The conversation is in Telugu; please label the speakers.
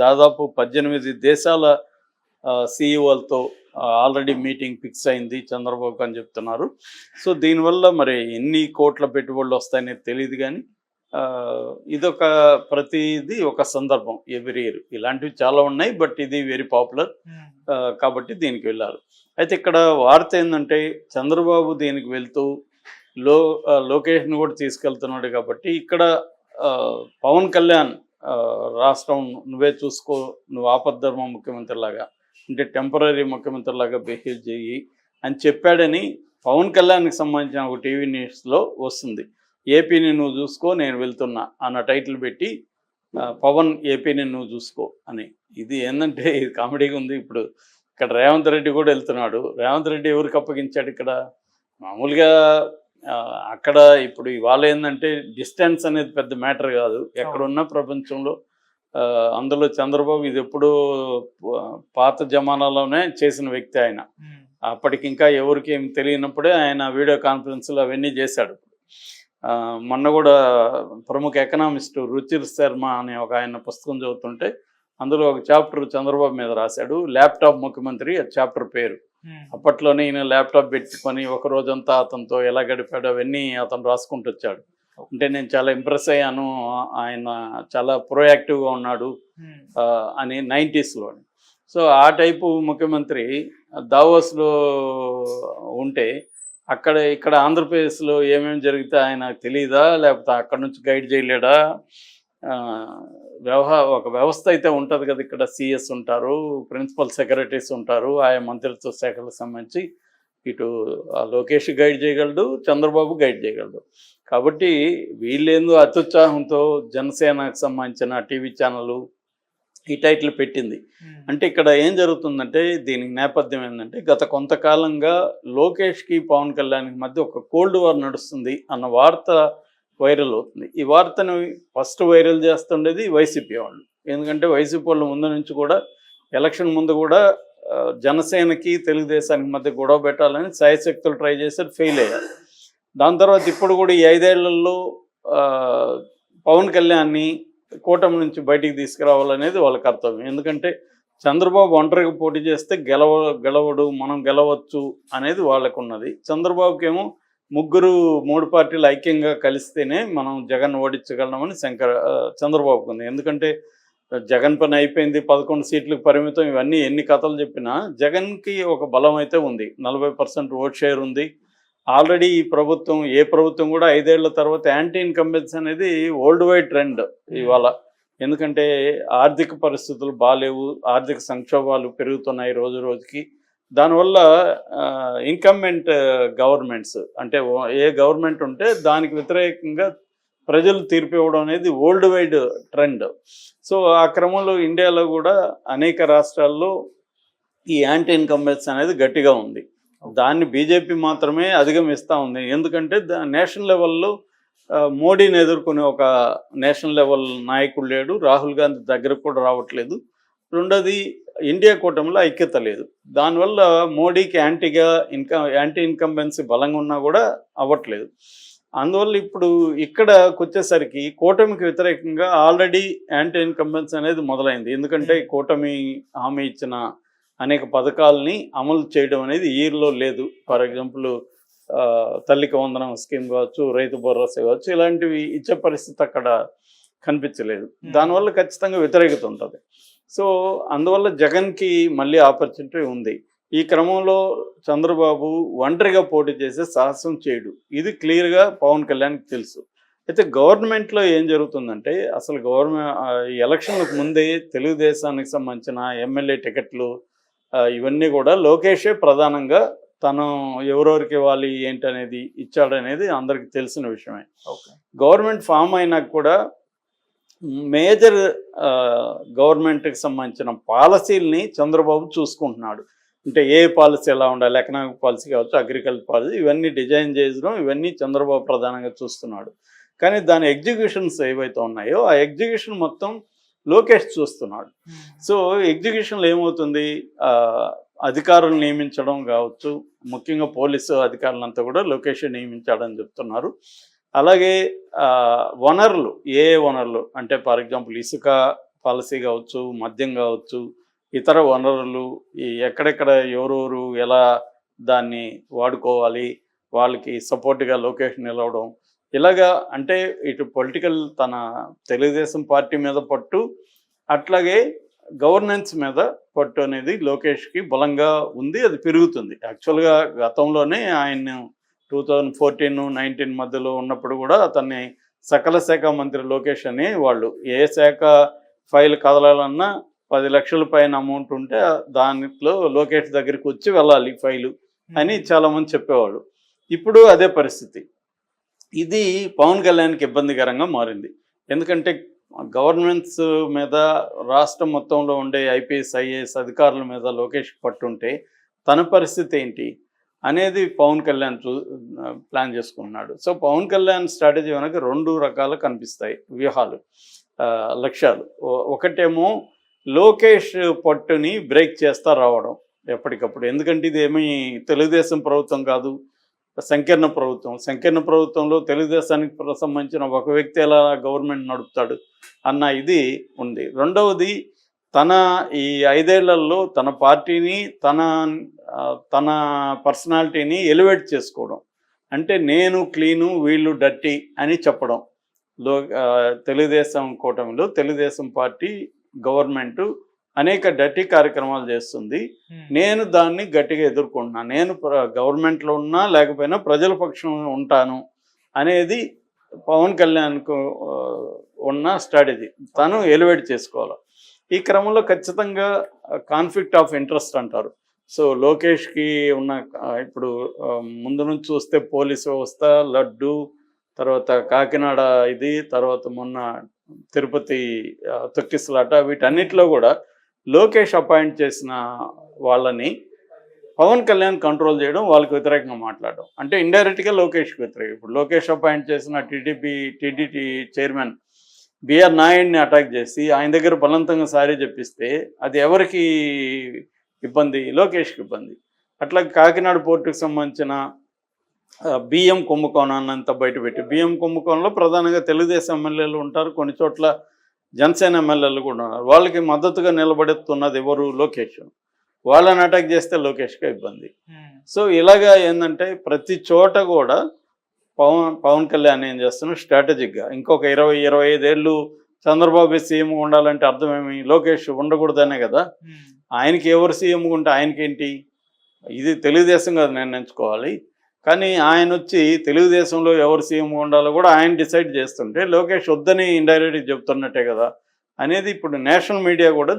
Speaker 1: దాదాపు 18 దేశాల సీఈఓలతో ఆల్రెడీ మీటింగ్ ఫిక్స్ అయింది చంద్రబాబు అని చెప్తున్నారు. సో దీనివల్ల మరి ఎన్ని కోట్ల పెట్టుబడులు వస్తాయనేది తెలియదు, కానీ ఇదొక ప్రతిదీ ఒక సందర్భం ఎవ్రీ ఇయర్. ఇలాంటివి చాలా ఉన్నాయి, బట్ ఇది వెరీ పాపులర్ కాబట్టి దీనికి వెళ్ళారు. అయితే ఇక్కడ వార్త ఏంటంటే చంద్రబాబు దీనికి వెళ్తూ లోకేష్ని కూడా తీసుకెళ్తున్నాడు కాబట్టి ఇక్కడ పవన్ కళ్యాణ్ రాష్ట్రం నువ్వే చూసుకో, నువ్వు ఆపద్ధర్మ ముఖ్యమంత్రిలాగా అంటే టెంపరీ ముఖ్యమంత్రిలాగా బిహేవ్ చేయి అని చెప్పాడని పవన్ కళ్యాణ్కి సంబంధించిన ఒక టీవీ న్యూస్లో వస్తుంది. ఏపీని నువ్వు చూసుకో నేను వెళ్తున్నా అన్న టైటిల్ పెట్టి పవన్ ఏపీని నువ్వు చూసుకో అని. ఇది ఏంటంటే ఇది కామెడీగా ఉంది. ఇప్పుడు ఇక్కడ రేవంత్ రెడ్డి కూడా వెళ్తున్నాడు. రేవంత్ రెడ్డి ఎవరికి అప్పగించాడు ఇక్కడ? మామూలుగా అక్కడ ఇప్పుడు ఇవాళ ఏంటంటే డిస్టెన్స్ అనేది పెద్ద మ్యాటర్ కాదు ఎక్కడున్న ప్రపంచంలో. అందులో చంద్రబాబు ఇది ఎప్పుడు పాత జమానాలోనే చేసిన వ్యక్తి ఆయన. అప్పటికి ఇంకా ఎవరికి ఏం తెలియనప్పుడే ఆయన వీడియో కాన్ఫరెన్స్లు అవన్నీ చేశాడు. మొన్న కూడా ప్రముఖ ఎకనామిస్టు రుచిర్ శర్మ అనే ఒక ఆయన పుస్తకం చదువుతుంటే అందులో ఒక చాప్టర్ చంద్రబాబు మీద రాశాడు, ల్యాప్టాప్ ముఖ్యమంత్రి. ఆ చాప్టర్ పేరు. అప్పట్లోనే ఈయన ల్యాప్టాప్ పెట్టుకొని ఒక రోజంతా అతనితో ఎలా గడిపాడో అవన్నీ అతను రాసుకుంటూ వచ్చాడు. అంటే నేను చాలా ఇంప్రెస్ అయ్యాను, ఆయన చాలా ప్రోయాక్టివ్గా ఉన్నాడు అని 90sలో. సో ఆ టైపు ముఖ్యమంత్రి దావోస్లో ఉంటే ఇక్కడ ఆంధ్రప్రదేశ్లో ఏమేమి జరిగితే ఆయన తెలియదా, లేకపోతే అక్కడ నుంచి గైడ్ చేయలేడా? ఒక వ్యవస్థ అయితే ఉంటుంది కదా, ఇక్కడ సిఎస్ ఉంటారు, ప్రిన్సిపల్ సెక్రటరీస్ ఉంటారు, ఆయా మంత్రిత్వ శాఖలకు సంబంధించి. ఇటు లోకేష్ గైడ్ చేయగలడు, చంద్రబాబు గైడ్ చేయగలడు. కాబట్టి వీళ్ళేందో అత్యుత్సాహంతో జనసేనకు సంబంధించిన టీవీ ఛానల్ ఈ టైటిల్ పెట్టింది. అంటే ఇక్కడ ఏం జరుగుతుందంటే దీనికి నేపథ్యం ఏంటంటే గత కొంతకాలంగా లోకేష్కి పవన్ కళ్యాణ్కి మధ్య ఒక కోల్డ్ వార్ నడుస్తుంది అన్న వార్త వైరల్ అవుతుంది. ఈ వార్తను ఫస్ట్ వైరల్ చేస్తుండేది వైసీపీ వాళ్ళు. ఎందుకంటే వైసీపీ వాళ్ళు ముందు నుంచి కూడా ఎలక్షన్ ముందు కూడా జనసేనకి తెలుగుదేశానికి మధ్య గొడవ పెట్టాలని శాయశక్తులు ట్రై చేశారు, ఫెయిల్ అయ్యారు. దాని తర్వాత ఇప్పుడు కూడా ఈ 5 ఏళ్లలో పవన్ కళ్యాణ్ని కూటమి నుంచి బయటికి తీసుకురావాలనేది వాళ్ళ కర్తవ్యం. ఎందుకంటే చంద్రబాబు ఒంటరిగా పోటీ చేస్తే గెలవడు, మనం గెలవచ్చు అనేది వాళ్ళకు ఉన్నది. చంద్రబాబుకేమో 3 పార్టీలు ఐక్యంగా కలిస్తేనే మనం జగన్ ఓడించగలమని చంద్రబాబుకు ఉంది. ఎందుకంటే జగన్ పని అయిపోయింది, 11 సీట్లకు పరిమితం, ఇవన్నీ ఎన్ని కథలు చెప్పినా జగన్కి ఒక బలం అయితే ఉంది. 40% ఓట్ షేర్ ఉంది. ఆల్రెడీ ఈ ప్రభుత్వం ఏ ప్రభుత్వం కూడా 5 ఏళ్ల తర్వాత యాంటీ ఇన్కంబెన్సీ అనేది వరల్డ్ వైడ్ ట్రెండ్ ఇవాళ. ఎందుకంటే ఆర్థిక పరిస్థితులు బాగాలేవు, ఆర్థిక సంక్షోభాలు పెరుగుతున్నాయి రోజు రోజుకి. దానివల్ల ఇన్కంబెంట్ గవర్నమెంట్స్ అంటే ఏ గవర్నమెంట్ ఉంటే దానికి వ్యతిరేకంగా ప్రజలు తీర్పు ఇవ్వడం అనేది వరల్డ్ వైడ్ ట్రెండ్. సో ఆ క్రమంలో ఇండియాలో కూడా అనేక రాష్ట్రాల్లో ఈ యాంటీ ఇన్కంబెన్సీ అనేది గట్టిగా ఉంది. దాన్ని బీజేపీ మాత్రమే అధిగమిస్తూ ఉంది. ఎందుకంటే నేషనల్ లెవెల్లో మోడీని ఎదుర్కొనే ఒక నేషనల్ లెవెల్ నాయకుడు లేడు, రాహుల్ గాంధీ దగ్గరకు కూడా రావట్లేదు. రెండోది ఇండియా కూటమిలో ఐక్యత లేదు. దానివల్ల మోడీకి యాంటీ ఇన్కంబెన్సీ బలంగా ఉన్నా కూడా అవ్వట్లేదు. అందువల్ల ఇప్పుడు ఇక్కడకు వచ్చేసరికి కూటమికి వ్యతిరేకంగా ఆల్రెడీ యాంటీ ఇన్కంబెన్సీ అనేది మొదలైంది. ఎందుకంటే కూటమి హామీ ఇచ్చిన అనేక పథకాలని అమలు చేయడం అనేది ఇయర్లో లేదు. ఫర్ ఎగ్జాంపుల్ తల్లికి వందనం స్కీమ్ కావచ్చు, రైతు భరోసా కావచ్చు, ఇలాంటివి ఇచ్చే పరిస్థితి అక్కడ కనిపించలేదు. దానివల్ల ఖచ్చితంగా వ్యతిరేకత ఉంటుంది. సో అందువల్ల జగన్కి మళ్ళీ ఆపర్చునిటీ ఉంది. ఈ క్రమంలో చంద్రబాబు ఒంటరిగా పోటీ చేసే సాహసం చేయడు, ఇది క్లియర్గా పవన్ కళ్యాణ్కి తెలుసు. అయితే గవర్నమెంట్లో ఏం జరుగుతుందంటే అసలు ఎలక్షన్లకు ముందే తెలుగుదేశానికి సంబంధించిన ఎమ్మెల్యే టికెట్లు ఇవన్నీ కూడా లోకేషే ప్రధానంగా తను ఎవరెవరికి ఇవ్వాలి ఏంటనేది ఇచ్చాడనేది అందరికీ తెలిసిన విషయమే. గవర్నమెంట్ ఫామ్ అయినాక కూడా మేజర్ గవర్నమెంట్కి సంబంధించిన పాలసీలని చంద్రబాబు చూసుకుంటున్నాడు. అంటే ఏ పాలసీ ఎలా ఉండాలి, ఎకనామిక్ పాలసీ కావచ్చు, అగ్రికల్చర్ పాలసీ, ఇవన్నీ డిజైన్ చేయడం, ఇవన్నీ చంద్రబాబు ప్రధానంగా చూస్తున్నాడు. కానీ దాని ఎగ్జిక్యూషన్స్ ఏవైతే ఉన్నాయో ఆ ఎగ్జిక్యూషన్ మొత్తం లోకేష్ చూస్తున్నాడు. సో ఎగ్జిక్యూషన్లో ఏమవుతుంది, అధికారులు నియమించడం కావచ్చు, ముఖ్యంగా పోలీసు అధికారులంతా కూడా లోకేష్ నియమించాడని చెప్తున్నారు. అలాగే వనరులు, ఏ వనరులు అంటే ఫర్ ఎగ్జాంపుల్ ఇసుక పాలసీ కావచ్చు, మద్యం కావచ్చు, ఇతర వనరులు ఎక్కడెక్కడ ఎవరెవరు ఎలా దాన్ని వాడుకోవాలి, వాళ్ళకి సపోర్ట్గా లోకేష్ నిలవడం, ఇలాగా అంటే ఇటు పొలిటికల్ తన తెలుగుదేశం పార్టీ మీద పట్టు, అట్లాగే గవర్నెన్స్ మీద పట్టు అనేది లోకేష్కి బలంగా ఉంది. అది పెరుగుతుంది. యాక్చువల్గా గతంలోనే ఆయన 2014-19 మధ్యలో ఉన్నప్పుడు కూడా అతన్ని సకల శాఖ మంత్రి లోకేష్ అని వాళ్ళు ఏ శాఖ ఫైల్ కదలాలన్నా 10 లక్షల పైన అమౌంట్ ఉంటే దాంట్లో లోకేష్ దగ్గరికి వచ్చి వెళ్ళాలి ఫైలు అని చాలామంది చెప్పేవాళ్ళు. ఇప్పుడు అదే పరిస్థితి. ఇది పవన్ కళ్యాణ్కి ఇబ్బందికరంగా మారింది. ఎందుకంటే గవర్నమెంట్స్ మీద రాష్ట్రం మొత్తంలో ఉండే ఐపీఎస్ ఐఏఎస్ అధికారుల మీద లోకేష్ పట్టుంటే తన పరిస్థితి ఏంటి అనేది పవన్ కళ్యాణ్ ప్లాన్ చేసుకున్నాడు. సో పవన్ కళ్యాణ్ స్ట్రాటజీ వెనక 2 రకాలు కనిపిస్తాయి వ్యూహాలు, లక్ష్యాలు. ఒకటేమో లోకేష్ పట్టుని బ్రేక్ చేస్తా రావడం ఎప్పటికప్పుడు. ఎందుకంటే ఇది ఏమీ తెలుగుదేశం ప్రభుత్వం కాదు, సంకీర్ణ ప్రభుత్వం. సంకీర్ణ ప్రభుత్వంలో తెలుగుదేశానికి సంబంధించిన ఒక వ్యక్తి ఎలా గవర్నమెంట్ నడుపుతాడు అన్న ఇది ఉంది. రెండవది తన ఈ 5 ఏళ్లలో తన పార్టీని తన పర్సనాలిటీని ఎలివేట్ చేసుకోవడం. అంటే నేను క్లీను వీళ్ళు డర్టీ అని చెప్పడం. తెలుగుదేశం కూటమిలో తెలుగుదేశం పార్టీ గవర్నమెంటు అనేక డర్టీ కార్యక్రమాలు చేస్తుంది, నేను దాన్ని గట్టిగా ఎదుర్కొంటున్నాను, నేను గవర్నమెంట్లో ఉన్నా లేకపోయినా ప్రజల పక్షం ఉంటాను అనేది పవన్ కళ్యాణ్కు ఉన్న స్ట్రాటజీ. తను ఎలివేట్ చేసుకోవాలి. ఈ క్రమంలో ఖచ్చితంగా కాన్ఫ్లిక్ట్ ఆఫ్ ఇంట్రెస్ట్ అంటారు. సో లోకేష్కి ఉన్న ఇప్పుడు ముందు నుంచి చూస్తే పోలీసు వ్యవస్థ, లడ్డు, తర్వాత కాకినాడ ఇది, తర్వాత మొన్న తిరుపతి తొక్కిసలాట, వీటన్నిటిలో కూడా లోకేష్ అపాయింట్ చేసిన వాళ్ళని పవన్ కళ్యాణ్ కంట్రోల్ చేయడం, వాళ్ళకి వ్యతిరేకంగా మాట్లాడడం. అంటే ఇండైరెక్ట్గా లోకేష్కి వ్యతిరేకం. ఇప్పుడు లోకేష్ అపాయింట్ చేసిన టీడీటీ చైర్మన్ బిఆర్ నాయుడిని అటాక్ చేసి ఆయన దగ్గర బలవంతంగా సారీ చెప్పిస్తే అది ఎవరికి ఇబ్బంది? లోకేష్కి ఇబ్బంది. అట్లా కాకినాడ పోర్టుకు సంబంధించిన బియ్యం కుంభకోణాన్నంతా బయటపెట్టి, బియ్యం కుంభకోణంలో ప్రధానంగా తెలుగుదేశం ఎమ్మెల్యేలు ఉంటారు, కొన్ని చోట్ల జనసేన ఎమ్మెల్యేలు కూడా ఉన్నారు. వాళ్ళకి మద్దతుగా నిలబడుతున్నది ఎవరు? లోకేష్. వాళ్ళని అటాక్ చేస్తే లోకేష్గా ఇబ్బంది. సో ఇలాగా ఏంటంటే ప్రతి చోట కూడా పవన్ కళ్యాణ్ ఏం చేస్తున్నాడు స్ట్రాటజిక్గా ఇంకొక 20-25 ఏళ్ళు చంద్రబాబు సీఎం ఉండాలంటే అర్థమేమి? లోకేష్ ఉండకూడదనే కదా. ఆయనకి ఎవరు సీఎం ఉంటే ఆయనకేంటి? ఇది తెలుగుదేశం కదా నిర్ణయించుకోవాలి. కానీ ఆయన వచ్చి తెలుగుదేశంలో ఎవరు సీఎం ఉండాలో కూడా ఆయన డిసైడ్ చేస్తుంటే లోకేష్ వద్దని ఇండైరెక్ట్గా చెప్తున్నట్టే కదా అనేది ఇప్పుడు నేషనల్ మీడియా కూడా